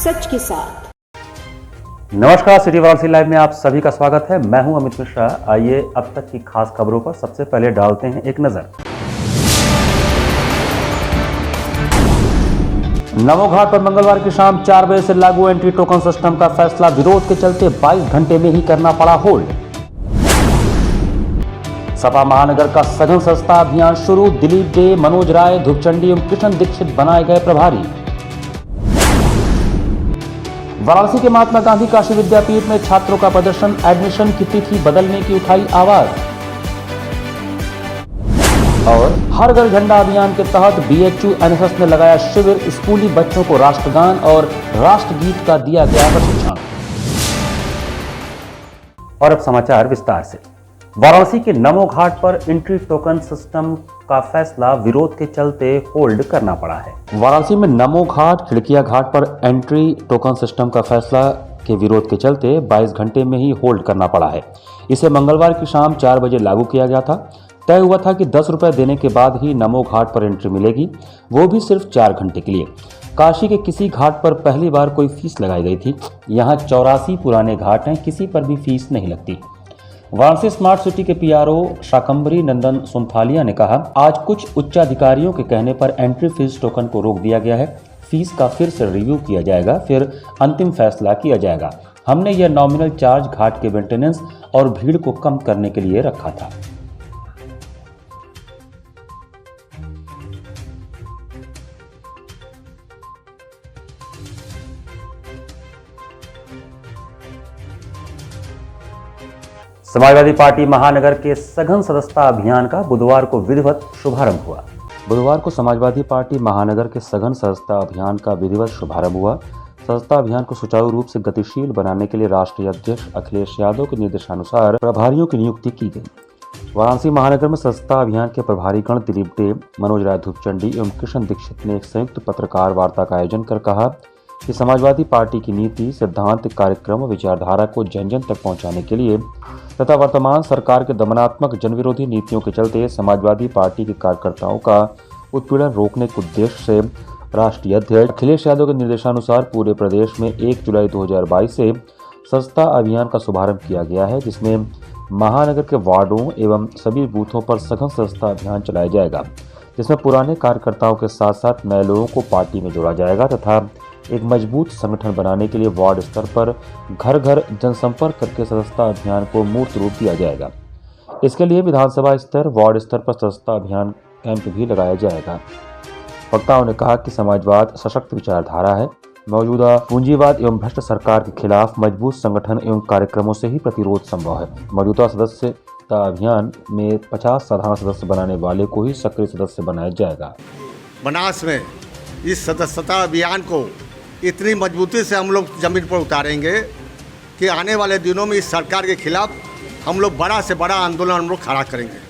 सच के साथ। नमस्कार, सिटी वाराणसी लाइव में आप सभी का स्वागत है। मैं हूं अमित मिश्रा। आइए अब तक की खास खबरों पर सबसे पहले डालते हैं एक नजर। नमो घाट पर मंगलवार की शाम 4 बजे से लागू एंट्री टोकन सिस्टम का फैसला विरोध के चलते 22 घंटे में ही करना पड़ा होल्ड। सपा महानगर का सघन सस्ता अभियान शुरू। दिलीप डे, मनोज राय, धूपचंडी एवं कृष्ण दीक्षित बनाए गए प्रभारी। वाराणसी के महात्मा गांधी काशी विद्यापीठ में छात्रों का प्रदर्शन। एडमिशन की तिथि बदलने की उठाई आवाज। और हर घर झंडा अभियान के तहत बीएचयू एनएसएस ने लगाया शिविर। स्कूली बच्चों को राष्ट्रगान और राष्ट्रगीत का दिया गया प्रशिक्षण। और अब समाचार विस्तार से। वाराणसी के नमो घाट पर एंट्री टोकन सिस्टम का फैसला विरोध के चलते होल्ड करना पड़ा है। वाराणसी में नमो घाट, खिड़किया घाट पर एंट्री टोकन सिस्टम का फैसला के विरोध के चलते 22 घंटे में ही होल्ड करना पड़ा है। इसे मंगलवार की शाम 4 बजे लागू किया गया था। तय हुआ था कि 10 रुपए देने के बाद ही नमो घाट पर एंट्री मिलेगी, वो भी सिर्फ 4 घंटे के लिए। काशी के किसी घाट पर पहली बार कोई फीस लगाई गई थी। यहाँ 84 पुराने घाट हैं, किसी पर भी फीस नहीं लगती। वाराणसी स्मार्ट सिटी के पीआरओ शाकंभरी नंदन सुनथालिया ने कहा, आज कुछ उच्चाधिकारियों के कहने पर एंट्री फीस टोकन को रोक दिया गया है। फीस का फिर से रिव्यू किया जाएगा, फिर अंतिम फैसला किया जाएगा। हमने यह नॉमिनल चार्ज घाट के मेंटेनेंस और भीड़ को कम करने के लिए रखा था। समाजवादी पार्टी महानगर के सघन सदस्यता अभियान का बुधवार को विधिवत शुभारंभ हुआ। बुधवार को समाजवादी पार्टी महानगर के सघन सदस्यता अभियान का विधिवत शुभारंभ हुआ। सदस्यता अभियान को सुचारू रूप से गतिशील बनाने के लिए राष्ट्रीय अध्यक्ष अखिलेश यादव के निर्देशानुसार प्रभारियों की नियुक्ति की गई। वाराणसी महानगर में सदस्यता अभियान के प्रभारीगण दिलीप डे, मनोज राय धूपचंडी एवं कृष्ण दीक्षित ने एक संयुक्त पत्रकार वार्ता का आयोजन कर कहा कि समाजवादी पार्टी की नीति, सिद्धांत, कार्यक्रम, विचारधारा को जन जन तक पहुंचाने के लिए तथा वर्तमान सरकार के दमनात्मक जनविरोधी नीतियों के चलते समाजवादी पार्टी के कार्यकर्ताओं का उत्पीड़न रोकने के उद्देश्य से राष्ट्रीय अध्यक्ष अखिलेश यादव के निर्देशानुसार पूरे प्रदेश में 1 जुलाई 2022 से सदस्यता अभियान का शुभारंभ किया गया है, जिसमें महानगर के वार्डों एवं सभी बूथों पर सघन सदस्यता अभियान चलाया जाएगा, जिसमें पुराने कार्यकर्ताओं के साथ साथ नए लोगों को पार्टी में जोड़ा जाएगा तथा एक मजबूत संगठन बनाने के लिए वार्ड स्तर पर घर घर जनसंपर्क करके सदस्यता अभियान को मूर्त रूप दिया जाएगा। इसके लिए विधानसभा स्तर, वार्ड स्तर पर सदस्यता अभियान कैंप भी लगाया जाएगा। वक्ताओं ने कहा कि समाजवाद सशक्त विचारधारा है। मौजूदा पूंजीवाद एवं भ्रष्ट सरकार के खिलाफ मजबूत संगठन एवं कार्यक्रमों से ही प्रतिरोध संभव है। मौजूदा सदस्यता अभियान में 50 साधारण सदस्य बनाने वाले को ही सक्रिय सदस्य बनाया जाएगा। बनास में इस सदस्यता अभियान को इतनी मजबूती से हम लोग जमीन पर उतारेंगे कि आने वाले दिनों में इस सरकार के खिलाफ हम लोग बड़ा से बड़ा आंदोलन हम लोग खड़ा करेंगे।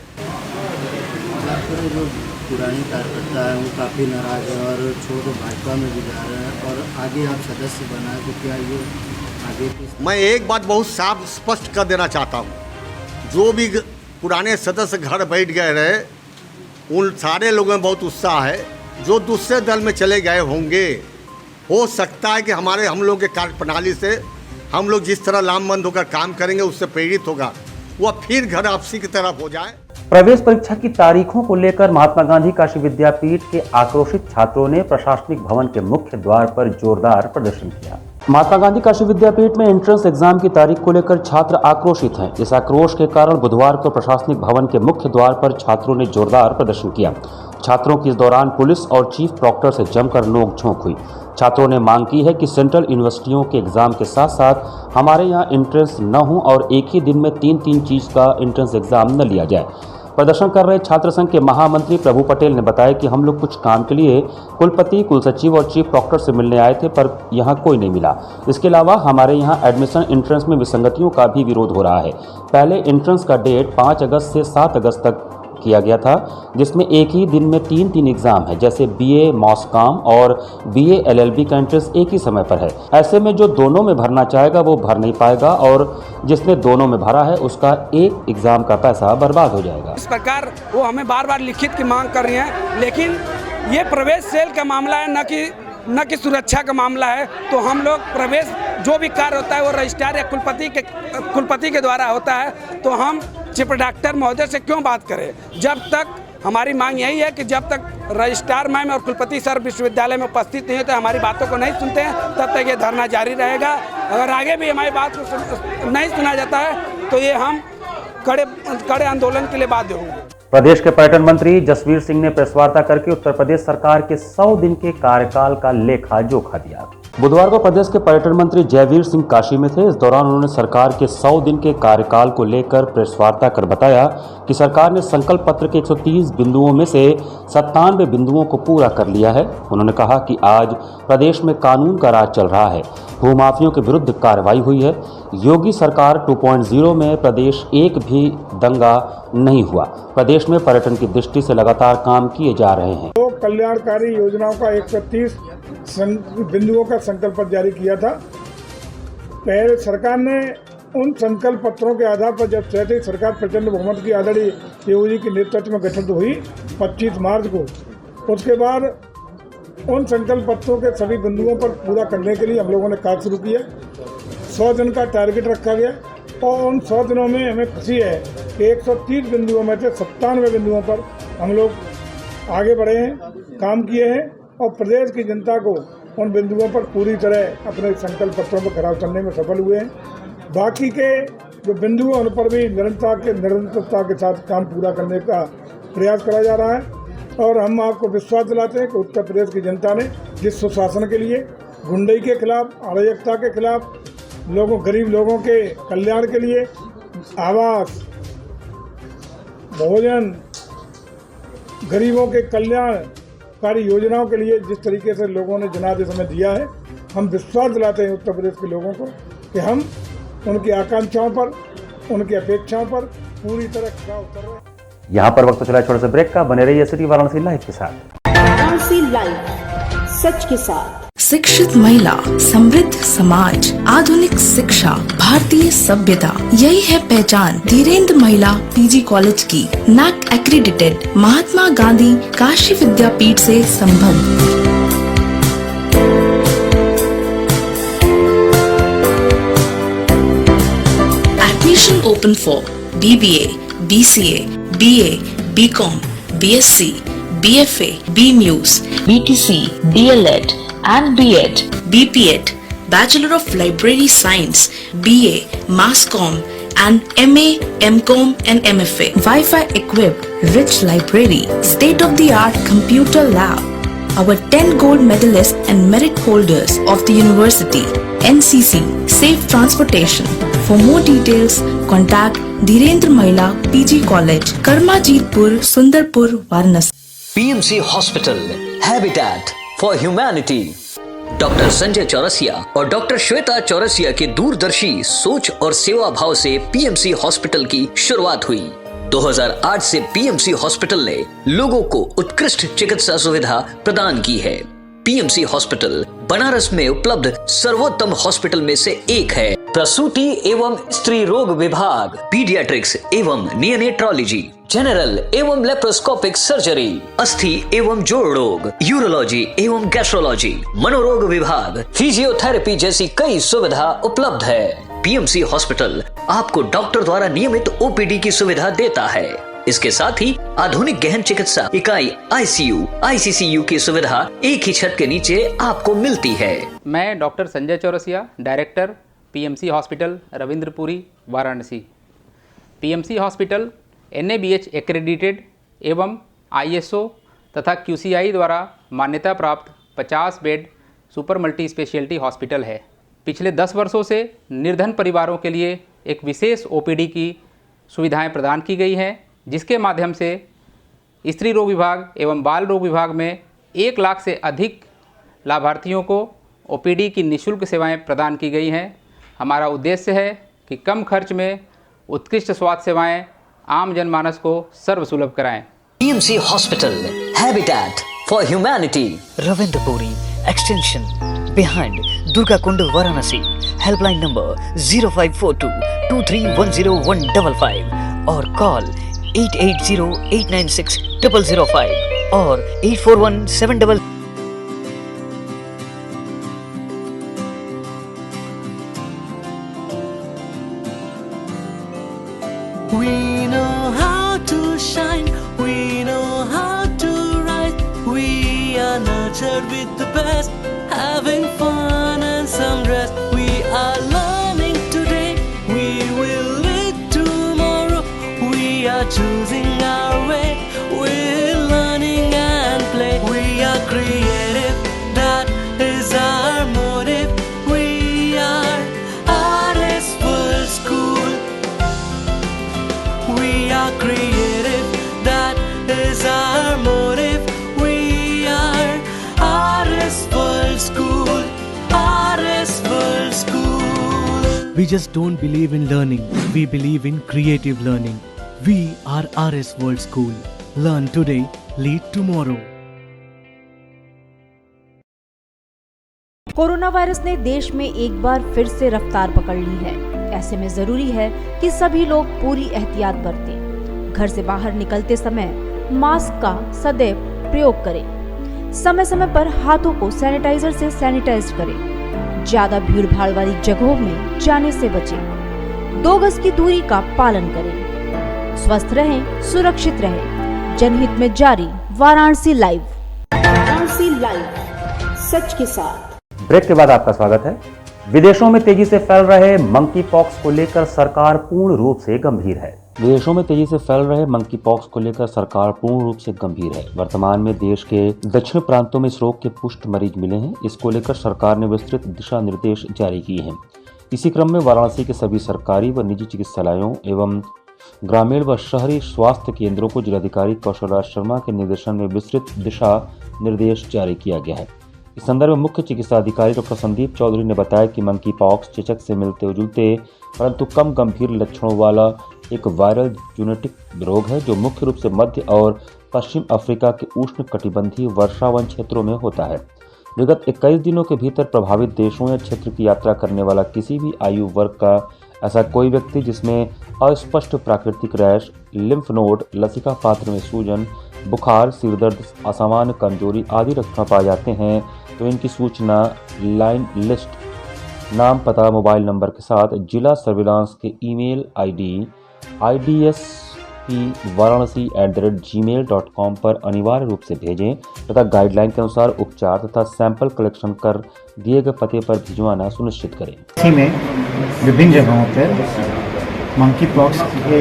जो पुराने कार्यकर्ता हैं वो काफ़ी नाराज है और छोड़ भाजपा में भी जा रहे हैं और आगे आप सदस्य बनाए तो क्या ये आगे? मैं एक बात बहुत साफ स्पष्ट कर देना चाहता हूँ, जो भी पुराने सदस्य घर बैठ गए रहे उन सारे लोगों में बहुत उत्साह है। जो दूसरे दल में चले गए होंगे, हो सकता है कि हम लोग के कार्य प्रणाली से हम लोग जिस तरह लामबंद होकर काम करेंगे उससे प्रेरित होगा, वह फिर घर वापसी की तरफ हो जाए। प्रवेश परीक्षा की तारीखों को लेकर महात्मा गांधी काशी विद्यापीठ के आक्रोशित छात्रों ने प्रशासनिक भवन के मुख्य द्वार पर जोरदार प्रदर्शन किया। महात्मा गांधी काशी विद्यापीठ में एंट्रेंस एग्जाम की तारीख को लेकर छात्र आक्रोशित हैं। इस आक्रोश के कारण बुधवार को प्रशासनिक भवन के मुख्य द्वार पर छात्रों ने जोरदार प्रदर्शन किया। छात्रों की इस दौरान पुलिस और चीफ प्रॉक्टर से जमकर नोक-झोंक हुई। छात्रों ने मांग की है कि सेंट्रल यूनिवर्सिटियों के एग्जाम के साथ साथ हमारे यहाँ एंट्रेंस न हो और एक ही दिन में 3-3 चीज का एंट्रेंस एग्जाम न लिया जाए। प्रदर्शन कर रहे छात्र संघ के महामंत्री प्रभु पटेल ने बताया कि हम लोग कुछ काम के लिए कुलपति, कुलसचिव और चीफ प्रॉक्टर से मिलने आए थे, पर यहाँ कोई नहीं मिला। इसके अलावा हमारे यहाँ एडमिशन एंट्रेंस में विसंगतियों का भी विरोध हो रहा है। पहले एंट्रेंस का डेट 5 अगस्त से 7 अगस्त तक किया गया था, जिसमें एक ही दिन में 3-3 एग्जाम है, जैसे बीए मॉसकॉम और बीए एलएलबी का एंट्रेंस एक ही समय पर है। ऐसे में जो दोनों में भरना चाहेगा वो भर नहीं पाएगा और जिसने दोनों में भरा है उसका एक एग्जाम का पैसा बर्बाद हो जाएगा। इस प्रकार वो हमें बार बार लिखित की मांग कर रही हैं, लेकिन ये प्रवेश सेल का मामला है, न कि न कि सुरक्षा का मामला है, तो हम लोग प्रवेश जो भी कार्य होता है वो रजिस्ट्रार या कुलपति के द्वारा होता है, तो हम चीफ डॉक्टर महोदय से क्यों बात करें। जब तक हमारी मांग यही है कि जब तक रजिस्ट्रार मैम और कुलपति सर विश्वविद्यालय में उपस्थित नहीं होते, हमारी बातों को नहीं सुनते हैं, तब तक ये धरना जारी रहेगा। अगर आगे भी हमारी बात को नहीं सुना जाता है तो ये हम कड़े आंदोलन के लिए बाध्य होंगे। प्रदेश के पर्यटन मंत्री जसवीर सिंह ने प्रेस वार्ता करके उत्तर प्रदेश सरकार के 100 दिन के कार्यकाल का लेखा जोखा दिया। बुधवार को प्रदेश के पर्यटन मंत्री जयवीर सिंह काशी में थे। इस दौरान उन्होंने सरकार के 100 दिन के कार्यकाल को लेकर प्रेस वार्ता कर बताया कि सरकार ने संकल्प पत्र के 130 बिंदुओं में से 97 बिंदुओं को पूरा कर लिया है। उन्होंने कहा कि आज प्रदेश में कानून का राज चल रहा है, भूमाफियों के विरुद्ध कार्रवाई हुई है। योगी सरकार 2.0 में प्रदेश एक भी दंगा नहीं हुआ। प्रदेश में पर्यटन की दृष्टि से लगातार काम किए जा रहे हैं। तो कल्याणकारी योजनाओं का 130 बिंदुओं का संकल्प पत्र जारी किया था। पहले सरकार ने उन संकल्प पत्रों के आधार पर जब क्षेत्रीय सरकार प्रचंड बहुमत की आदरणीय योगी के नेतृत्व में गठित हुई 25 मार्च को, उसके बाद उन संकल्प पत्रों के सभी बिंदुओं पर पूरा करने के लिए हम लोगों ने कार्य शुरू किया। 100 दिन का टारगेट रखा गया और उन 100 दिनों में हमें खुशी है कि 130 बिंदुओं में से 97 बिंदुओं पर हम लोग आगे बढ़े हैं, काम किए हैं और प्रदेश की जनता को उन बिंदुओं पर पूरी तरह अपने संकल्प पत्रों को खराब करने में सफल हुए हैं। बाकी के जो बिंदु हैं उन पर भी निरंतरता के साथ काम पूरा करने का प्रयास करा जा रहा है और हम आपको विश्वास दिलाते हैं कि उत्तर प्रदेश की जनता ने जिस सुशासन के लिए, गुंडई के खिलाफ, अराजकता के खिलाफ, गरीब लोगों के कल्याण के लिए, आवास, भोजन, गरीबों के कल्याणकारी योजनाओं के लिए जिस तरीके से लोगों ने जनादेश हमें दिया है, हम विश्वास दिलाते हैं उत्तर प्रदेश के लोगों को कि हम उनकी आकांक्षाओं पर, उनकी अपेक्षाओं पर पूरी तरह खरा उतर रहे हैं। यहाँ पर वक्त चला छोटे से ब्रेक का। बने रहिए सिटी वाराणसी लाइव के साथ। वाराणसी लाइव, सच के साथ। शिक्षित महिला, समृद्ध समाज, आधुनिक शिक्षा, भारतीय सभ्यता, यही है पहचान धीरेन्द्र महिला पीजी कॉलेज की। NAAC एक्रीडिटेड, महात्मा गांधी काशी विद्यापीठ से संबद्ध। Admission open for BBA, BCA, BA, BCom, BSc, BFA, BMUS, BTC, DLED and B.Ed, BPEd, Bachelor of Library Science, BA, Mass Comm and MA, MCom and MFA. Wi-Fi equipped, rich library, state-of-the-art computer lab. Our 10 gold medalists and merit holders of the university. NCC, safe transportation. For more details, contact Dhirendra Mahila PG College, Karmajitpur, Sundarpur, Varanasi. PMC Hospital, Habitat for Humanity। Doctor Sanjay Chaurasia और doctor Shweta Chaurasia के दूरदर्शी सोच और सेवा भाव से PMC hospital की शुरुआत हुई। 2008 से पीएमसी हॉस्पिटल ने लोगों को उत्कृष्ट चिकित्सा सुविधा प्रदान की है। पीएमसी हॉस्पिटल बनारस में उपलब्ध सर्वोत्तम हॉस्पिटल में से एक है। प्रसूति एवं स्त्री रोग विभाग, पीडियाट्रिक्स एवं नियोनेट्रोलॉजी, जनरल एवं लेप्रोस्कोपिक सर्जरी, अस्थि एवं जोड़ रोग, यूरोलॉजी एवं गैस्ट्रोलॉजी, मनोरोग विभाग, फिजियोथेरेपी जैसी कई सुविधा उपलब्ध है। पीएमसी हॉस्पिटल आपको डॉक्टर द्वारा नियमित ओपीडी की सुविधा देता है। इसके साथ ही आधुनिक गहन चिकित्सा इकाई आईसीयू, आईसीसीयू की सुविधा एक ही छत के नीचे आपको मिलती है। मैं doctor Sanjay Chaurasia, director PMC hospital Ravindrapuri, Varanasi. PMC hospital NABH accredited एवं ISO तथा QCI द्वारा मान्यता प्राप्त 50 bed super multi speciality hospital है। पिछले 10 वर्षों से निर्धन परिवारों के लिए एक विशेष OPD की सुविधाएं प्रदान की गई हैं, जिसके माध्यम से स्त्री रोग विभाग एवं बाल रोग विभाग में 1 लाख से अधिक लाभार्थियों को OPD की निःशुल्क सेवाएं प्रदान की गई हैं। हमारा उद्देश्य है कि कम खर्च में उत्कृष्ट स्वास्थ्य सेवाएं आम जनमानस को सर्वसुलभ कराएं। PMC hospital, habitat for humanity, Ravindrapuri extension behind Durga Kund, Varanasi. Helpline number 0542 2310 और कॉल 880896 005 और 8417 We know how to shine, we know how to rise. We are nurtured with the best, having fun and some rest. We are learning today, we will lead tomorrow. We are choosing our way, we're learning and play. We are creative, that is our motive. We are RS World School. We are creative, that is our motive. We are RS World School, RS World School. We just don't believe in learning, we believe in creative learning. We are RS World School. Learn today, lead tomorrow. Corona virus ने देश में एक बार फिर से रफ्तार पकड़ ली है। ऐसे में जरूरी है कि सभी लोग पूरी एहतियात बरतें। घर से बाहर निकलते समय मास्क का सदैव प्रयोग करें। समय समय पर हाथों को सैनिटाइजर से सैनिटाइज करें। ज्यादा भीड़ भाड़ वाली जगहों में जाने से बचें। 2 गज की दूरी का पालन करें। स्वस्थ रहें, सुरक्षित रहें। जनहित में जारी वाराणसी लाइव। वाराणसी लाइव, सच के साथ। ब्रेक के बाद आपका स्वागत है। विदेशों में तेजी से फैल रहे मंकी पॉक्स को लेकर सरकार पूर्ण रूप से गंभीर है। विदेशों में तेजी से फैल रहे मंकी पॉक्स को लेकर सरकार पूर्ण रूप से गंभीर है। वर्तमान में देश के दक्षिण प्रांतों में इस रोग के पुष्ट मरीज मिले हैं। इसको लेकर सरकार ने विस्तृत दिशा निर्देश जारी किए हैं। इसी क्रम में वाराणसी के सभी सरकारी व निजी चिकित्सालयों एवं ग्रामीण व शहरी स्वास्थ्य केंद्रों को जिलाधिकारी कौशल राज शर्मा के निर्देशन में विस्तृत दिशा निर्देश जारी किया गया है। इस संदर्भ में मुख्य चिकित्सा अधिकारी डॉक्टर संदीप चौधरी ने बताया कि मंकी पॉक्स चेचक से मिलते जुलते परंतु कम गंभीर लक्षणों वाला एक वायरल जूनोटिक रोग है जो मुख्य रूप से मध्य और पश्चिम अफ्रीका के उष्ण कटिबंधीय वर्षावन क्षेत्रों में होता है। विगत 21 दिनों के भीतर प्रभावित देशों या क्षेत्र की यात्रा करने वाला किसी भी आयु वर्ग का ऐसा कोई व्यक्ति जिसमें अस्पष्ट प्राकृतिक रैश, लिम्फ नोड, लसिका पात्र में सूजन, बुखार, सिरदर्द, असामान्य कमजोरी आदि लक्षण पाए जाते हैं तो इनकी सूचना लाइन लिस्ट, नाम, पता, मोबाइल नंबर के साथ जिला सर्विलांस के ईमेल आईडी idsp-varanasi@gmail.com पर अनिवार्य रूप से भेजें तथा गाइडलाइन के अनुसार उपचार तथा सैंपल कलेक्शन कर दिए गए पते पर भिजवाना सुनिश्चित करें। इसी में विभिन्न जगहों पर मंकी पॉक्स के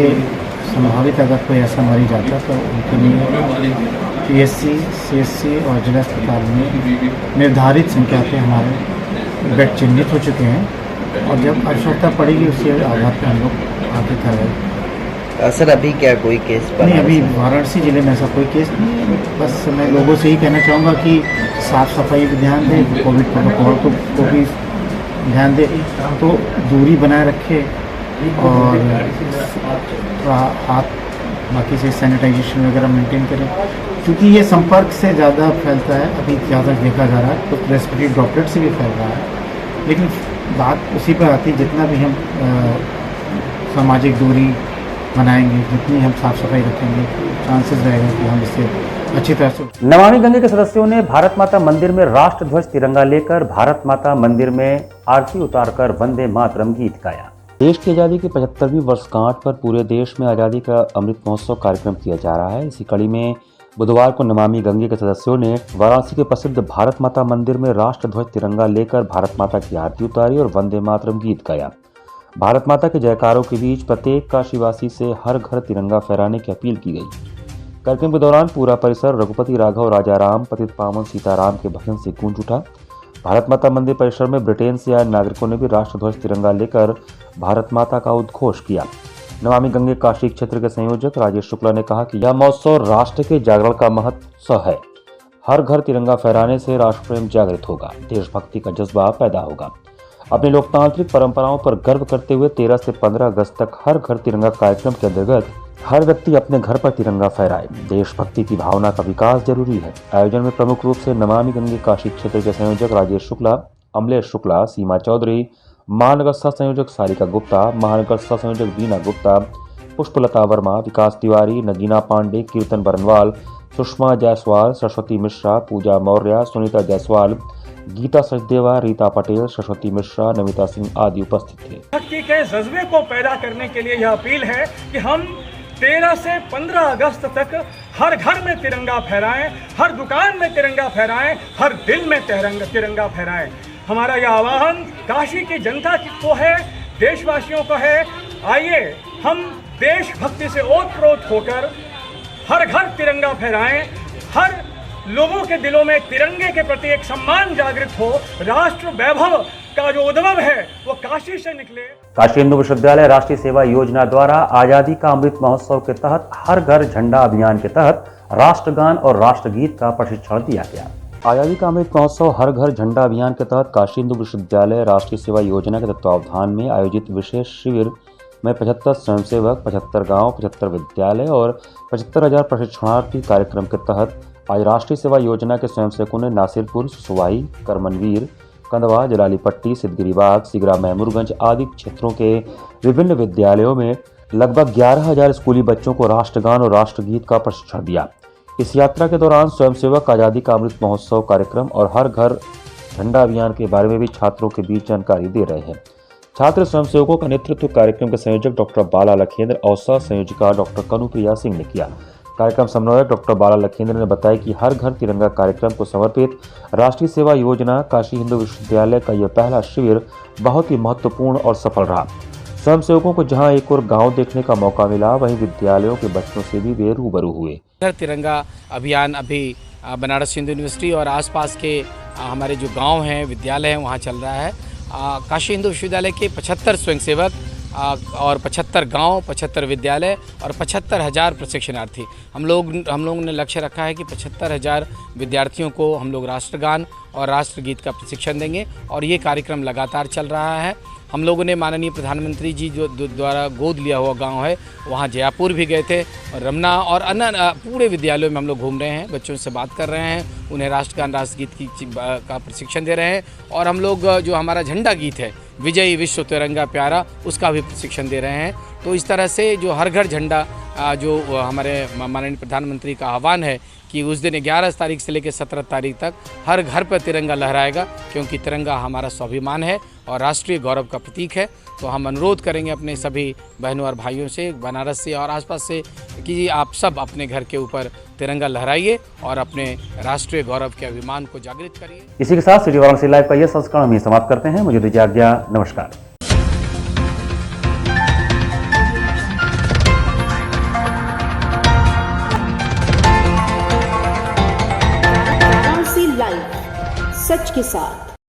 संभावित अगर कोई ऐसा मरीज आता तो उनके लिए पीएससी, सीएससी और जिला अस्पताल में निर्धारित संख्या के हमारे बेड चिन्हित हो चुके हैं और जब आवश्यकता पड़ेगी उसी आधार पर हम लोग आगे करेंगे। सर अभी क्या कोई केस नहीं, अभी वाराणसी जिले में ऐसा कोई केस नहीं है। बस मैं लोगों से ही कहना चाहूँगा कि साफ़ सफाई भी ध्यान दें, कोविड प्रोटोकॉल को भी ध्यान दें, तो दूरी बनाए रखें और हाथ बाकी से सैनिटाइजेशन वगैरह मेंटेन करें क्योंकि ये संपर्क से ज़्यादा फैलता है। अभी ज़्यादा देखा जा रहा है तो रेस्पिरेटरी ड्रॉपलेट से भी फैल रहा है। लेकिन बात उसी पर आती, जितना भी हम सामाजिक दूरी बनाएंगे, जितनी हम साफ सफाई रखेंगे, चांसेस रहेगा कि हम इससे अच्छी तरह से। नमामि गंगे के सदस्यों ने भारत माता मंदिर में राष्ट्र ध्वज तिरंगा लेकर भारत माता मंदिर में आरती उतारकर वंदे मातरम गीत गाया। देश की आज़ादी की 75वीं वर्षगांठ पर पूरे देश में आज़ादी का अमृत महोत्सव कार्यक्रम किया जा रहा है। इसी कड़ी में बुधवार को नमामि गंगे के सदस्यों ने वाराणसी के प्रसिद्ध भारत माता मंदिर में राष्ट्र ध्वज तिरंगा लेकर भारत माता की आरती उतारी और वंदे मातरम गीत गाया। भारत माता के जयकारों के बीच प्रत्येक काशीवासी से हर घर तिरंगा फहराने की अपील की गई। कार्यक्रम के दौरान पूरा परिसर रघुपति राघव राजाराम पतित पावन सीताराम के भजन से गूंज उठा। भारत माता मंदिर परिसर में ब्रिटेन से आए नागरिकों ने भी राष्ट्रध्वज तिरंगा लेकर भारत माता का उद्घोष किया। नमामि गंगे काशी क्षेत्र के संयोजक राजेश शुक्ला ने कहा कि यह महोत्सव राष्ट्र के जागरण का महत्व है। हर घर तिरंगा फहराने से राष्ट्र प्रेम जागृत होगा, देशभक्ति का जज्बा पैदा होगा। अपनी लोकतांत्रिक परंपराओं पर गर्व करते हुए 13 से 15 अगस्त तक हर घर तिरंगा कार्यक्रम के अंतर्गत हर व्यक्ति अपने घर पर तिरंगा फहराए। देशभक्ति की भावना का विकास जरूरी है। आयोजन में प्रमुख रूप से नमामि गंगे काशी क्षेत्र के संयोजक राजेश शुक्ला, अमलेश शुक्ला, सीमा चौधरी, महानगर सह संयोजक सारिका गुप्ता, महानगर सह संयोजक बीना गुप्ता, पुष्पलता वर्मा, विकास तिवारी, नगीना पांडे, कीर्तन बरनवाल, सुषमा जायसवाल, सरस्वती मिश्रा, पूजा मौर्य, सुनीता जायसवाल, गीता सचदेवा, रीता पटेल, सरस्वती मिश्रा, नमिता सिंह आदि उपस्थित थे। भक्ति के जज्बे को पैदा करने के लिए यह अपील है कि हम 13 से 15 अगस्त तक हर घर में तिरंगा फहराएं, हर दुकान में तिरंगा फहराएं, हर दिल में तिरंगा फहराएं। हमारा यह आह्वान काशी की जनता को है, देशवासियों को है। आइए हम देशभक्ति से ओतप्रोत होकर हर घर तिरंगा फहराएं, हर लोगों के दिलों में तिरंगे के प्रति एक सम्मान जागृत हो। राष्ट्र वैभव का जो उद्भव है वो काशी से निकले। काशी हिंदू विश्वविद्यालय राष्ट्रीय सेवा योजना द्वारा आजादी का अमृत महोत्सव के तहत हर घर झंडा अभियान के तहत राष्ट्रगान और राष्ट्रगीत का प्रशिक्षण दिया गया। आजादी का अमृत महोत्सव हर घर झंडा अभियान के तहत काशी हिंदू विश्वविद्यालय राष्ट्रीय सेवा योजना के तत्वावधान में आयोजित विशेष शिविर में 75 स्वयंसेवक, 75 गांव, 75 विद्यालय और 75,000 प्रशिक्षणार्थी कार्यक्रम के तहत आज राष्ट्रीय सेवा योजना के स्वयंसेवकों ने नासिरपुर, सुसवाई, करमनवीर, कंदवा, जलालीपट्टी, सिद्धगिरीबाग, सिगरा, महमूदगंज आदि क्षेत्रों के विभिन्न विद्यालयों में लगभग 11,000 स्कूली बच्चों को राष्ट्रगान और राष्ट्रगीत का प्रशिक्षण दिया। इस यात्रा के दौरान स्वयंसेवक आजादी का अमृत महोत्सव कार्यक्रम और हर घर झंडा अभियान के बारे में भी छात्रों के बीच जानकारी दे रहे हैं। छात्र स्वयंसेवकों का नेतृत्व कार्यक्रम के संयोजक डॉक्टर बाला लखेंद्र और सह संयोजिका डॉक्टर कनुप्रिया सिंह ने किया। कार्यक्रम समन्वयक डॉक्टर बाला लखेंद्र ने बताया कि हर घर तिरंगा कार्यक्रम को समर्पित राष्ट्रीय सेवा योजना काशी हिंदू विश्वविद्यालय का यह पहला शिविर बहुत ही महत्वपूर्ण और सफल रहा। स्वयंसेवकों को जहां एक और गांव देखने का मौका मिला, वहीं विद्यालयों के बच्चों से भी वे रूबरू हुए। तिरंगा अभियान अभी बनारस हिंदू यूनिवर्सिटी और आसपास के हमारे जो गांव हैं, विद्यालय हैं, वहाँ चल रहा है। काशी हिंदू विश्वविद्यालय के 75 स्वयंसेवक और 75 गांव, 75 विद्यालय और 75,000 प्रशिक्षणार्थी। हम लोगों ने लक्ष्य रखा है कि 75,000 विद्यार्थियों को हम लोग राष्ट्रगान और राष्ट्रगीत का प्रशिक्षण देंगे और ये कार्यक्रम लगातार चल रहा है। हम लोगों ने माननीय प्रधानमंत्री जी जो द्वारा गोद लिया हुआ गांव है, वहाँ जयपुर भी गए थे और रमना और अन्य पूरे विद्यालयों में हम लोग घूम रहे हैं, बच्चों से बात कर रहे हैं, उन्हें राष्ट्रगान राष्ट्रगीत का प्रशिक्षण दे रहे हैं और हम लोग जो हमारा झंडा गीत है विजयी विश्व तिरंगा प्यारा, उसका भी प्रशिक्षण दे रहे हैं। तो इस तरह से जो हर घर झंडा जो हमारे माननीय प्रधानमंत्री का आह्वान है कि उस दिन 11 तारीख से लेकर 17 तारीख तक हर घर पर तिरंगा लहराएगा, क्योंकि तिरंगा हमारा स्वाभिमान है और राष्ट्रीय गौरव का प्रतीक है। तो हम अनुरोध करेंगे अपने सभी बहनों और भाइयों से, बनारस से और आसपास से, कि आप सब अपने घर के ऊपर तिरंगा लहराइए और अपने राष्ट्रीय गौरव के अभिमान को जागृत करिए। इसी के साथ सिटी वाराणसी लाइव का यह संस्करण हम समाप्त करते हैं। मुझे दीजिए आज्ञा, नमस्कार। लाइव, सच के साथ।